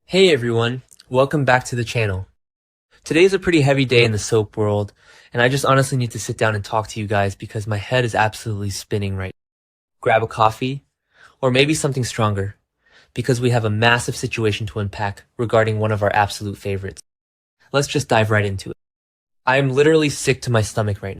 Hey everyone, welcome back to the channel. Today is a pretty heavy day in the soap world, and I just honestly need to sit down and talk to you guys because my head is absolutely spinning right now. Grab a coffee, or maybe something stronger, because we have a massive situation to unpack regarding one of our absolute favorites. Let's just dive right into it. I am literally sick to my stomach right now.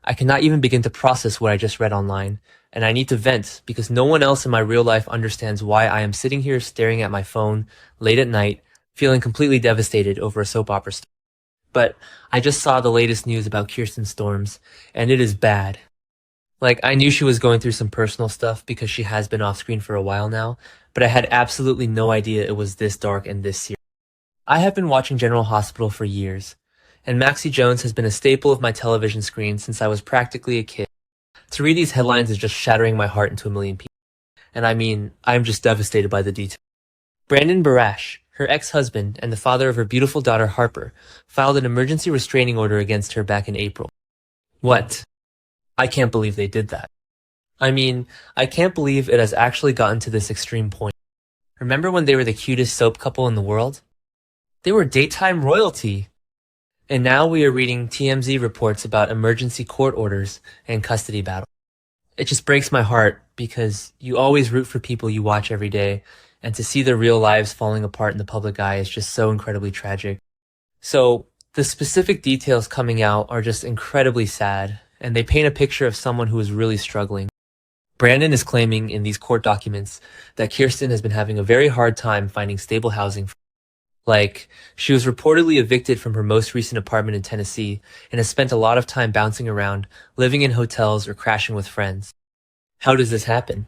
I cannot even begin to process what I just read online, and I need to vent because no one else in my real life understands why I am sitting here staring at my phone late at night, feeling completely devastated over a soap opera story. But I just saw the latest news about Kirsten Storms, and it is bad. Like, I knew she was going through some personal stuff because she has been off screen for a while now, but I had absolutely no idea it was this dark and this serious. I have been watching General Hospital for years, and Maxie Jones has been a staple of my television screen since I was practically a kid. To read these headlines is just shattering my heart into a million pieces. And I mean, I'm just devastated by the details. Brandon Barash, her ex-husband and the father of her beautiful daughter Harper, filed an emergency restraining order against her back in April. What? I can't believe they did that. I mean, I can't believe it has actually gotten to this extreme point. Remember when they were the cutest soap couple in the world? They were daytime royalty. And now we are reading TMZ reports about emergency court orders and custody battles. It just breaks my heart because you always root for people you watch every day, and to see their real lives falling apart in the public eye is just so incredibly tragic. So, the specific details coming out are just incredibly sad, and they paint a picture of someone who is really struggling. Brandon is claiming in these court documents that Kirsten has been having a very hard time finding stable housing. Like, she was reportedly evicted from her most recent apartment in Tennessee and has spent a lot of time bouncing around, living in hotels or crashing with friends. How does this happen?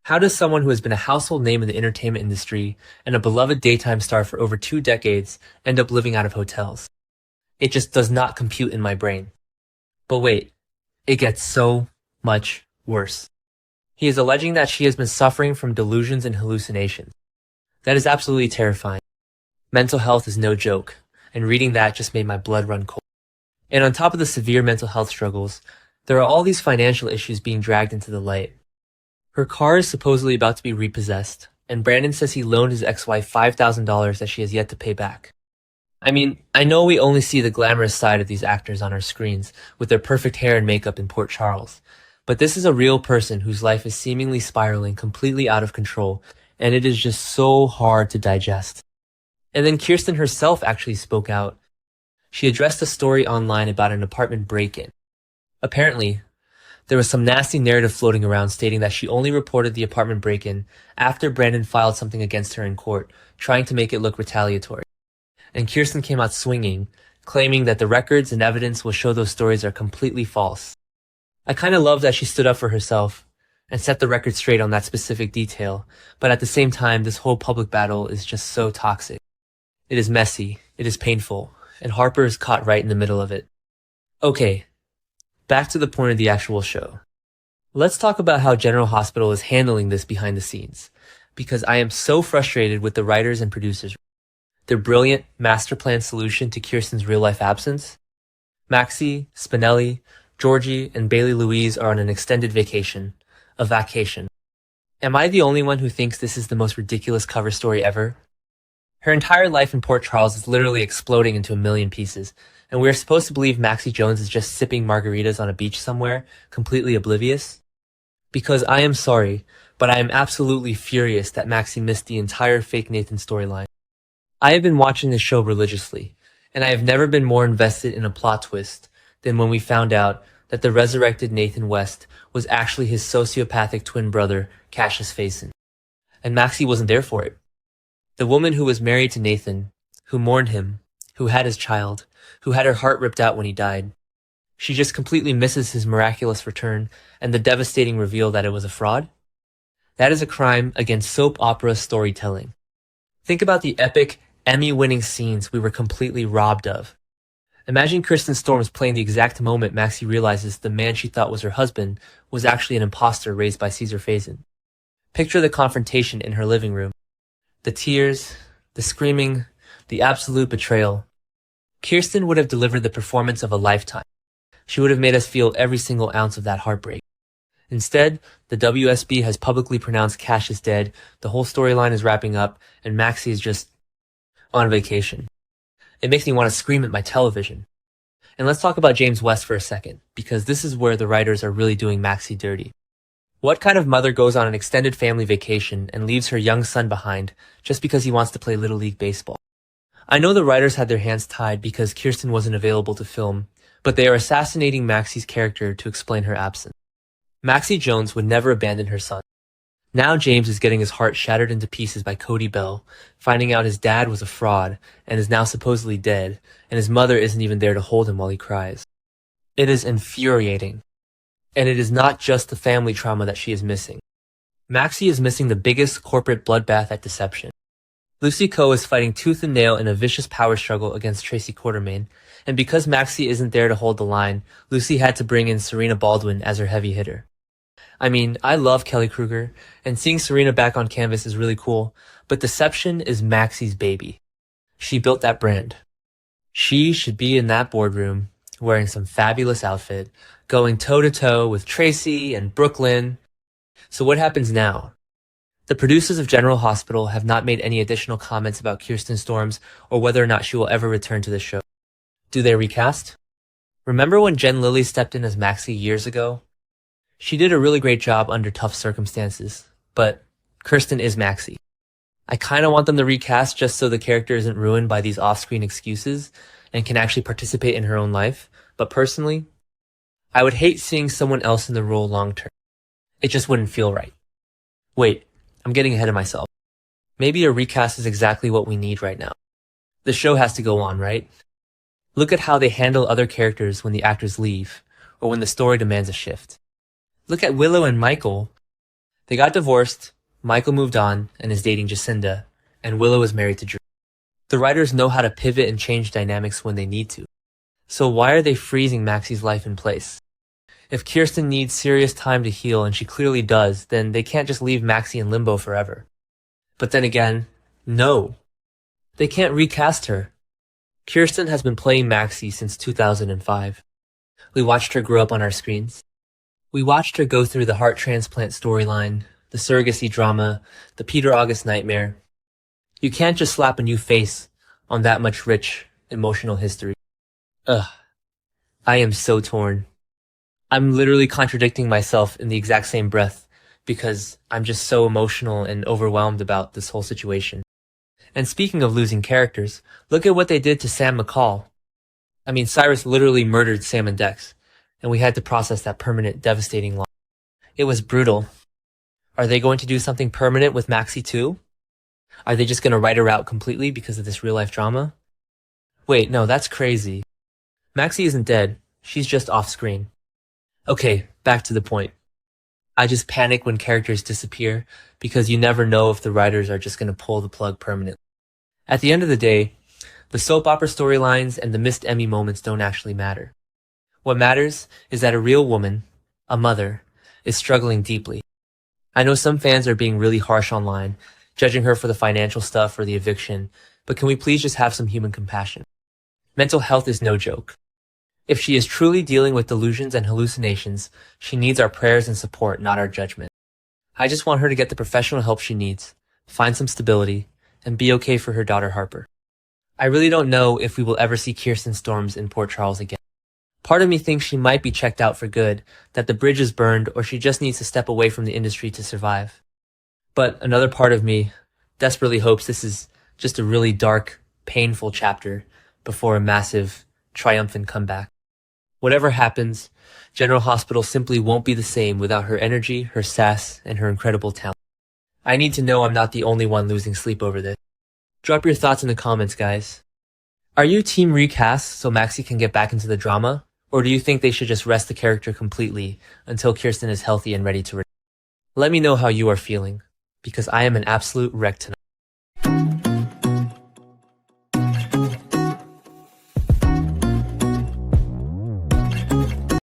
How does someone who has been a household name in the entertainment industry and a beloved daytime star for over 2 decades end up living out of hotels? It just does not compute in my brain. But wait, it gets so much worse. He is alleging that she has been suffering from delusions and hallucinations. That is absolutely terrifying. Mental health is no joke, and reading that just made my blood run cold. And on top of the severe mental health struggles, there are all these financial issues being dragged into the light. Her car is supposedly about to be repossessed, and Brandon says he loaned his ex-wife $5,000 that she has yet to pay back. I mean, I know we only see the glamorous side of these actors on our screens, with their perfect hair and makeup in Port Charles, but this is a real person whose life is seemingly spiraling completely out of control, and it is just so hard to digest. And then Kirsten herself actually spoke out. She addressed a story online about an apartment break-in. Apparently, there was some nasty narrative floating around stating that she only reported the apartment break-in after Brandon filed something against her in court, trying to make it look retaliatory. And Kirsten came out swinging, claiming that the records and evidence will show those stories are completely false. I kinda love that she stood up for herself and set the record straight on that specific detail, but at the same time, this whole public battle is just so toxic. It is messy, it is painful, and Harper is caught right in the middle of it. Okay, back to the point of the actual show. Let's talk about how General Hospital is handling this behind the scenes, because I am so frustrated with the writers and producers. Their brilliant master plan solution to Kirsten's real-life absence. Maxie, Spinelli, Georgie, and Bailey Louise are on an extended vacation. A vacation. Am I the only one who thinks this is the most ridiculous cover story ever? Her entire life in Port Charles is literally exploding into a million pieces, and we are supposed to believe Maxie Jones is just sipping margaritas on a beach somewhere, completely oblivious? Because I am sorry, but I am absolutely furious that Maxie missed the entire fake Nathan storyline. I have been watching this show religiously, and I have never been more invested in a plot twist than when we found out that the resurrected Nathan West was actually his sociopathic twin brother, Cassius Faison. And Maxie wasn't there for it. The woman who was married to Nathan, who mourned him, who had his child, who had her heart ripped out when he died. She just completely misses his miraculous return and the devastating reveal that it was a fraud. That is a crime against soap opera storytelling. Think about the epic, Emmy-winning scenes we were completely robbed of. Imagine Kirsten Storms playing the exact moment Maxie realizes the man she thought was her husband was actually an imposter raised by Caesar Faison. Picture the confrontation in her living room. The tears, the screaming, the absolute betrayal. Kirsten would have delivered the performance of a lifetime. She would have made us feel every single ounce of that heartbreak. Instead, the WSB has publicly pronounced Cash is dead, the whole storyline is wrapping up, and Maxie is just on vacation. It makes me want to scream at my television. And let's talk about James West for a second, because this is where the writers are really doing Maxie dirty. What kind of mother goes on an extended family vacation and leaves her young son behind just because he wants to play Little League Baseball? I know the writers had their hands tied because Kirsten wasn't available to film, but they are assassinating Maxie's character to explain her absence. Maxie Jones would never abandon her son. Now James is getting his heart shattered into pieces by Cody Bell, finding out his dad was a fraud and is now supposedly dead, and his mother isn't even there to hold him while he cries. It is infuriating. And it is not just the family trauma that she is missing. Maxie is missing the biggest corporate bloodbath at Deception. Lucy Coe is fighting tooth and nail in a vicious power struggle against Tracy Quartermain, and because Maxie isn't there to hold the line, Lucy had to bring in Serena Baldwin as her heavy hitter. I mean, I love Kelly Kruger, and seeing Serena back on canvas is really cool, but Deception is Maxie's baby. She built that brand. She should be in that boardroom, wearing some fabulous outfit, going toe-to-toe with Tracy and Brooklyn. So what happens now? The producers of General Hospital have not made any additional comments about Kirsten Storms or whether or not she will ever return to the show. Do they recast? Remember when Jen Lilly stepped in as Maxie years ago? She did a really great job under tough circumstances, but Kirsten is Maxie. I kinda want them to recast just so the character isn't ruined by these off-screen excuses and can actually participate in her own life, but personally, I would hate seeing someone else in the role long-term. It just wouldn't feel right. Wait, I'm getting ahead of myself. Maybe a recast is exactly what we need right now. The show has to go on, right? Look at how they handle other characters when the actors leave, or when the story demands a shift. Look at Willow and Michael. They got divorced, Michael moved on and is dating Jacinda, and Willow is married to Drew. The writers know how to pivot and change dynamics when they need to. So why are they freezing Maxie's life in place? If Kirsten needs serious time to heal, and she clearly does, then they can't just leave Maxie in limbo forever. But then again, no. They can't recast her. Kirsten has been playing Maxie since 2005. We watched her grow up on our screens. We watched her go through the heart transplant storyline, the surrogacy drama, the Peter August nightmare. You can't just slap a new face on that much rich, emotional history. Ugh. I am so torn. I'm literally contradicting myself in the exact same breath because I'm just so emotional and overwhelmed about this whole situation. And speaking of losing characters, look at what they did to Sam McCall. I mean, Cyrus literally murdered Sam and Dex, and we had to process that permanent, devastating loss. It was brutal. Are they going to do something permanent with Maxie too? Are they just going to write her out completely because of this real-life drama? Wait, no, that's crazy. Maxie isn't dead. She's just off-screen. Okay, back to the point. I just panic when characters disappear because you never know if the writers are just going to pull the plug permanently. At the end of the day, the soap opera storylines and the missed Emmy moments don't actually matter. What matters is that a real woman, a mother, is struggling deeply. I know some fans are being really harsh online, judging her for the financial stuff or the eviction, but can we please just have some human compassion? Mental health is no joke. If she is truly dealing with delusions and hallucinations, she needs our prayers and support, not our judgment. I just want her to get the professional help she needs, find some stability, and be okay for her daughter Harper. I really don't know if we will ever see Kirsten Storms in Port Charles again. Part of me thinks she might be checked out for good, that the bridge is burned, or she just needs to step away from the industry to survive. But another part of me desperately hopes this is just a really dark, painful chapter before a massive, triumphant comeback. Whatever happens, General Hospital simply won't be the same without her energy, her sass, and her incredible talent. I need to know I'm not the only one losing sleep over this. Drop your thoughts in the comments, guys. Are you team recast so Maxie can get back into the drama? Or do you think they should just rest the character completely until Kirsten is healthy and ready to return? Let me know how you are feeling, because I am an absolute wreck tonight.